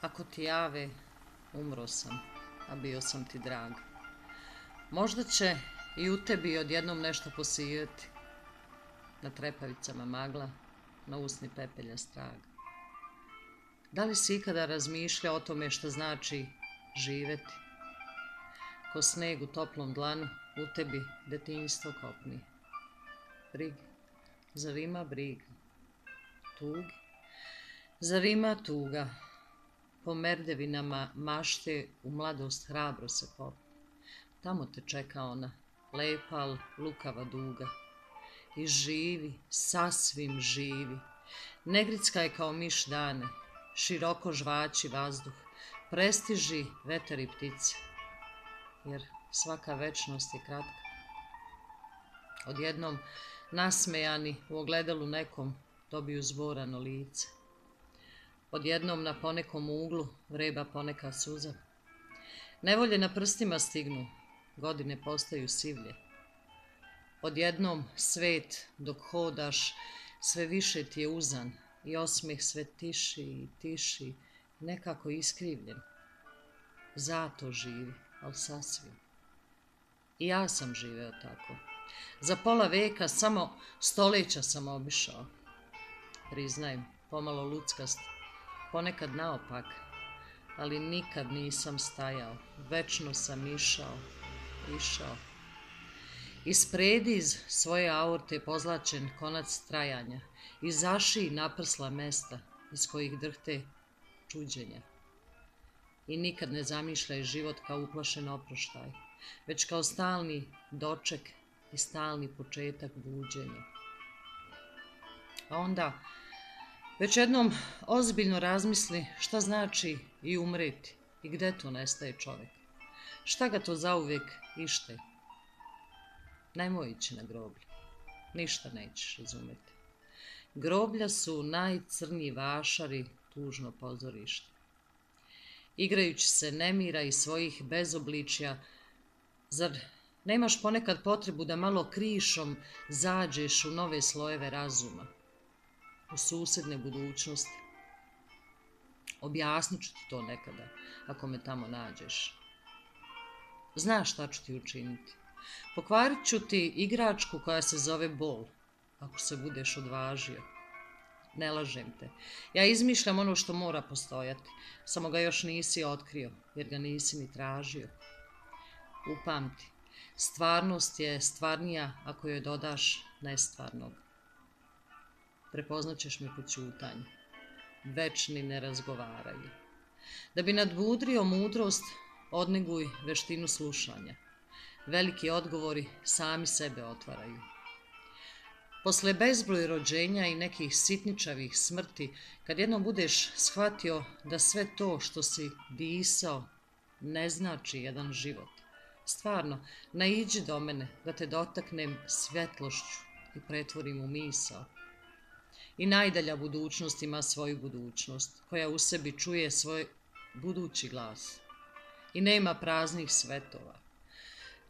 Ako ti jave, umro sam, a bio sam ti drag. Možda će i u tebi odjednom nešto posijati. Na trepavicama magla, na usni pepelja strag. Da li si ikada razmišljao o tome što znači živjeti? Ko sneg u toplom dlanu, u tebi detinjstvo kopni. Brig, zar ima briga? Tugi, zar ima tuga? Po merdevinama mašte u mladost hrabro se popne. Tamo te čeka ona, lepa al lukava duga. I živi, sasvim živi. Negricka je kao miš dane, široko žvači vazduh, prestiži veter i ptice. Jer svaka večnost je kratka. Odjednom, nasmejani u ogledalu nekom, dobiju zborano lice. Odjednom na ponekom uglu vreba poneka suza. Nevolje na prstima stignu, godine postaju sivlje. Odjednom svet dok hodaš sve više ti je uzan i osmeh sve tiši i tiši, nekako iskrivljen. Zato živi, al sasvim. I ja sam živeo tako. Za pola veka samo stoleća sam obišao. Priznajem, pomalo luckast, ponekad naopak, ali nikad nisam stajao, večno sam išao. Ispredi iz svoje aorte pozlačen konac trajanja, izaši naprsla mesta iz kojih drhte čuđenja. I nikad ne zamišljaj život kao uplašen oproštaj, već kao stalni doček i stalni početak buđenja. A onda, već jednom ozbiljno razmisli šta znači i umreti i gde to nestaje čovjek. Šta ga to zauvijek ište? Nemoj ići na groblje, ništa nećeš razumjeti. Groblja su najcrnji vašari, tužno pozorište. Igrajući se nemira i svojih bezobličja, zar nemaš ponekad potrebu da malo krišom zađeš u nove slojeve razuma, u susjedne budućnosti? Objasnit ću ti to nekada, ako me tamo nađeš. Znaš šta ću ti učiniti. Pokvarit ću ti igračku koja se zove bol, ako se budeš odvažio. Ne lažem te. Ja izmišljam ono što mora postojati, samo ga još nisi otkrio, jer ga nisi ni tražio. Upamti, stvarnost je stvarnija ako joj dodaš nestvarnog. Prepoznaćeš me po ćutanju. Večni ne razgovaraju. Da bi nadmudrio mudrost, odneguj veštinu slušanja. Veliki odgovori sami sebe otvaraju. Posle bezbroj rođenja i nekih sitničavih smrti, kad jednom budeš shvatio da sve to što si disao ne znači jedan život, stvarno, naiđi do mene da te dotaknem svjetlošću i pretvorim u misao. I najdalja budućnost ima svoju budućnost, koja u sebi čuje svoj budući glas. I nema praznih svetova.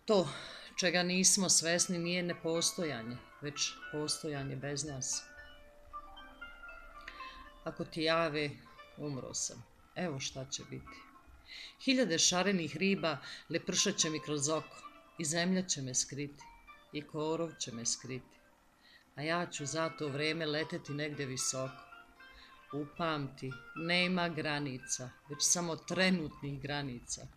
To čega nismo svesni nije nepostojanje, već postojanje bez nas. Ako ti jave, umro sam. Evo šta će biti. Hiljade šarenih riba lepršat će mi kroz oko i zemlja će me skriti i korov će me skriti. A ja ću za to vreme leteti negdje visoko. Upamti, nema granica, već samo trenutnih granica.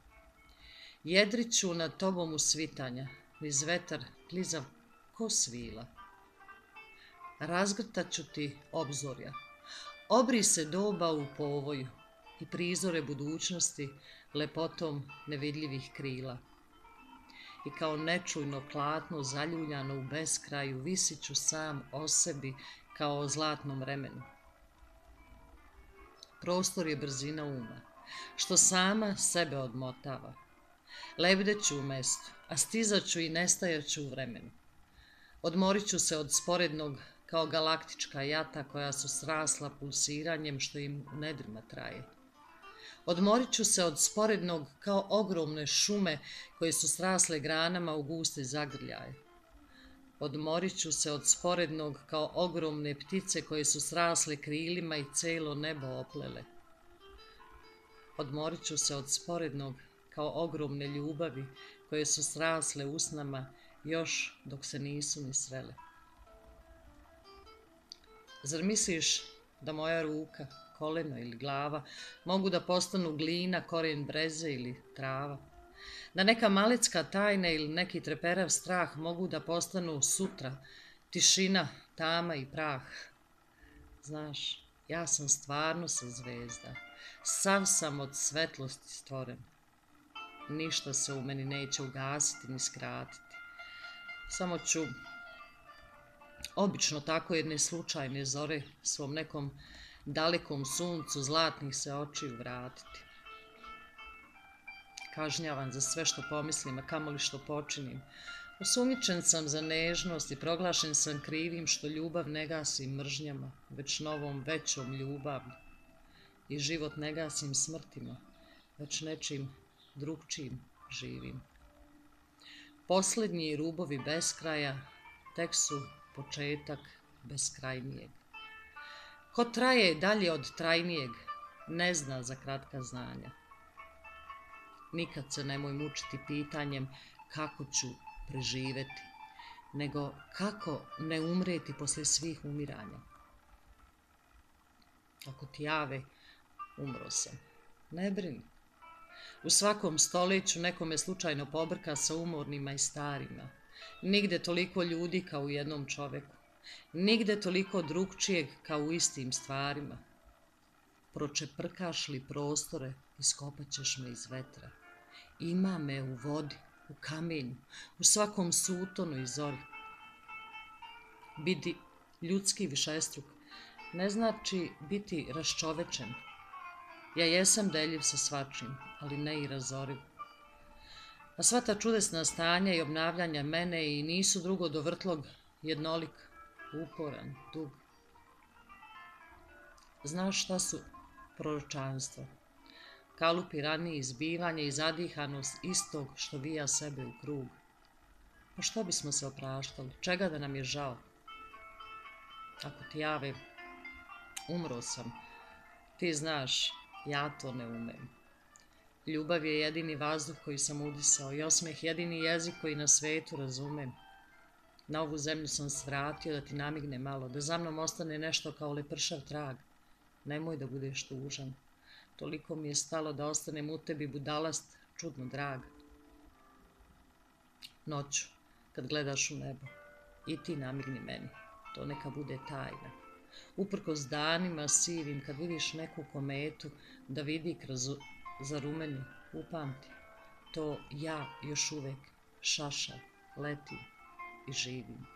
Jedrit ću nad tobom usvitanja, niz vetar klizav ko svila. Razgrtat ću ti obzorja, obri se doba u povoju i prizore budućnosti lepotom nevidljivih krila. I kao nečujno platno zaljuljano u beskraju visit ću sam o sebi kao o zlatnom vremenu. Prostor je brzina uma, što sama sebe odmotava. Lebdet ću u mestu, a stizat ću i nestajat ću u vremenu. Odmorit ću se od sporednog kao galaktička jata koja su srasla pulsiranjem što im u nedrima traje. Odmorit ću se od sporednog kao ogromne šume koje su srasle granama u guste zagrljaje. Odmorit ću se od sporednog kao ogromne ptice koje su srasle krilima i celo nebo oplele. Odmorit ću se od sporednog kao ogromne ljubavi koje su srasle usnama još dok se nisu ni srele. Zar misliš da moja ruka, koleno ili glava mogu da postanu glina, korijen breze ili trava? Da neka malecka tajna ili neki treperav strah mogu da postanu sutra tišina, tama i prah? Znaš, ja sam stvarno sa zvezda, sav sam od svetlosti stvoren. Ništa se u meni neće ugasiti ni skratiti. Samo ću obično tako jedne slučajne zore svom nekom dalekom suncu zlatnih se očiju vratiti. Kažnjavan za sve što pomislim, a kamoli što počinim. Osumnjičen sam za nežnost i proglašen sam krivim što ljubav ne gasim mržnjama, već novom, većom ljubavlju. I život ne gasim smrtima, već nečim drugčijim živim. Posljednji rubovi beskraja tek su početak beskrajnijeg. Ko traje dalje od trajnijeg, ne zna za kratka znanja. Nikad se nemoj mučiti pitanjem kako ću preživeti, nego kako ne umreti poslije svih umiranja. Ako ti jave, umro sam. Ne brini. U svakom stoljeću nekome slučajno pobrka sa umornima i starima. Nigde toliko ljudi kao u jednom čoveku. Nigde toliko drugčijeg kao u istim stvarima. Pročeprkaš li prostore, iskopat ćeš me iz vetra. Ima me u vodi, u kamenju, u svakom sutonu i zori. Biti ljudski višestruk ne znači biti raščovečen. Ja jesam deljiv sa svačim, ali ne i razoriv. A sva ta čudesna stanja i obnavljanja mene i nisu drugo do vrtlog, jednolik, uporan, dug. Znaš šta su proročanstva? Kalupi ranije izbivanje i zadihanost istog što vija sebe u krug. Pa što bismo se opraštali? Čega da nam je žao? Ako ti jave, umro sam. Ti znaš, ja to ne umem. Ljubav je jedini vazduh koji sam udisao i osmeh jedini jezik koji na svetu razumem. Na ovu zemlju sam svratio da ti namigne malo, da za mnom ostane nešto kao lepršav trag. Nemoj da budeš tužan. Toliko mi je stalo da ostanem u tebi budalast, čudno drag. Noću, kad gledaš u nebo, i ti namigni meni, to neka bude tajna. Uprkos danima sivim, kad vidiš neku kometu, da vidi kroz zarumeni, upamti, to ja još uvek šašam, letim i živim.